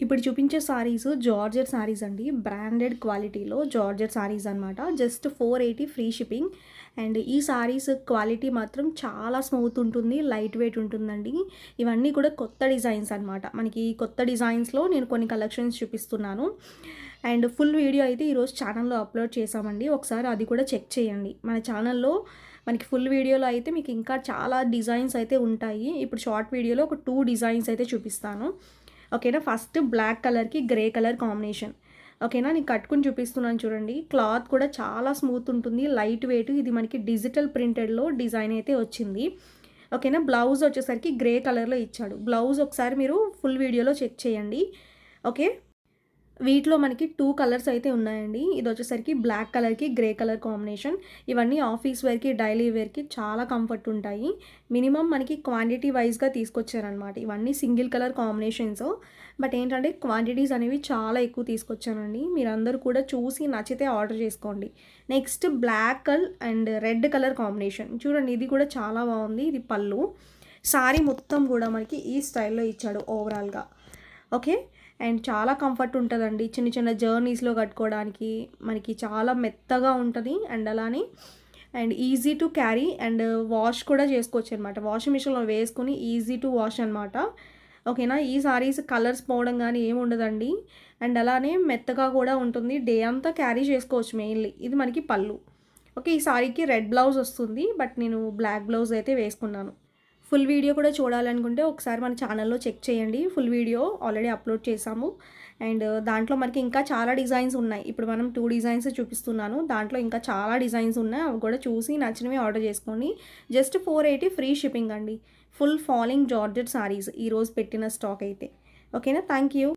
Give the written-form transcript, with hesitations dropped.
ఇప్పుడు చూపించే సారీస్ జార్జెట్ సారీస్ అండి. బ్రాండెడ్ క్వాలిటీలో జార్జెట్ సారీస్ అనమాట. Just 480 free shipping. అండ్ ఈ సారీస్ క్వాలిటీ మాత్రం చాలా స్మూత్ ఉంటుంది, లైట్ వెయిట్ ఉంటుందండి. ఇవన్నీ కూడా కొత్త డిజైన్స్ అనమాట. మనకి కొత్త డిజైన్స్లో నేను కొన్ని కలెక్షన్స్ చూపిస్తున్నాను. అండ్ ఫుల్ వీడియో అయితే ఈరోజు ఛానల్లో అప్లోడ్ చేసామండి. ఒకసారి అది కూడా చెక్ చేయండి. మన ఛానల్లో మనకి ఫుల్ వీడియోలో అయితే మీకు ఇంకా చాలా డిజైన్స్ అయితే ఉంటాయి. ఇప్పుడు షార్ట్ వీడియోలో ఒక 2 డిజైన్స్ అయితే చూపిస్తాను. ఓకేనా. ఫస్ట్ బ్లాక్ కలర్కి గ్రే కలర్ కాంబినేషన్. ఓకేనా. నేను కట్టుకుని చూపిస్తున్నాను చూడండి. క్లాత్ కూడా చాలా స్మూత్ ఉంటుంది, లైట్ వెయిట్. ఇది మనకి డిజిటల్ ప్రింటెడ్లో డిజైన్ అయితే వచ్చింది. ఓకేనా. బ్లౌజ్ వచ్చేసరికి గ్రే కలర్లో ఇచ్చాడు. బ్లౌజ్ ఒకసారి మీరు ఫుల్ వీడియోలో చెక్ చేయండి. ఓకే. వీటిలో మనకి 2 కలర్స్ అయితే ఉన్నాయండి. ఇది వచ్చేసరికి బ్లాక్ కలర్కి గ్రే కలర్ కాంబినేషన్. ఇవన్నీ ఆఫీస్ వేర్కి, డైలీ వేర్కి చాలా కంఫర్ట్ ఉంటాయి. మినిమం మనకి క్వాంటిటీ వైజ్గా తీసుకొచ్చారనమాట. ఇవన్నీ సింగిల్ కలర్ కాంబినేషన్స్. బట్ ఏంటంటే క్వాంటిటీస్ అనేవి చాలా ఎక్కువ తీసుకొచ్చానండి. మీరందరూ కూడా చూసి నచ్చితే ఆర్డర్ చేసుకోండి. Next black and red colour combination చూడండి. ఇది కూడా చాలా బాగుంది. ఇది పళ్ళు. సారీ మొత్తం కూడా మనకి ఈ స్టైల్లో ఇచ్చాడు ఓవరాల్గా. ఓకే. అండ్ చాలా కంఫర్ట్ ఉంటుందండి. చిన్న చిన్న జర్నీస్లో కట్టుకోవడానికి మనకి చాలా మెత్తగా ఉంటుంది. అండ్ అలానే easy to carry and wash కూడా చేసుకోవచ్చు అనమాట. వాషింగ్ మిషన్లో వేసుకుని ఈజీ టు వాష్ అనమాట. ఓకేనా. ఈ సారీస్ కలర్స్ పోవడం కానీ ఏమి ఉండదండి. అండ్ అలానే మెత్తగా కూడా ఉంటుంది. డే అంతా క్యారీ చేసుకోవచ్చు మెయిన్లీ. ఇది మనకి పళ్ళు. ఓకే. ఈ సారీకి రెడ్ బ్లౌజ్ వస్తుంది. బట్ నేను బ్లాక్ బ్లౌజ్ అయితే వేసుకున్నాను. ఫుల్ వీడియో కూడా చూడాలనుకుంటే ఒకసారి మన ఛానల్లో చెక్ చేయండి. ఫుల్ వీడియో ఆల్రెడీ అప్లోడ్ చేశాము. అండ్ దాంట్లో మనకి ఇంకా చాలా డిజైన్స్ ఉన్నాయి. ఇప్పుడు మనం 2 డిజైన్స్ చూపిస్తున్నాను. దాంట్లో ఇంకా చాలా డిజైన్స్ ఉన్నాయి. అవి కూడా చూసి నచ్చినవి ఆర్డర్ చేసుకోండి. జస్ట్ 480 ఫ్రీ షిప్పింగ్ అండి. ఫుల్ ఫాలింగ్ జార్జెట్ సారీస్ ఈరోజు పెట్టిన స్టాక్ అయితే. ఓకేనా. Thank you.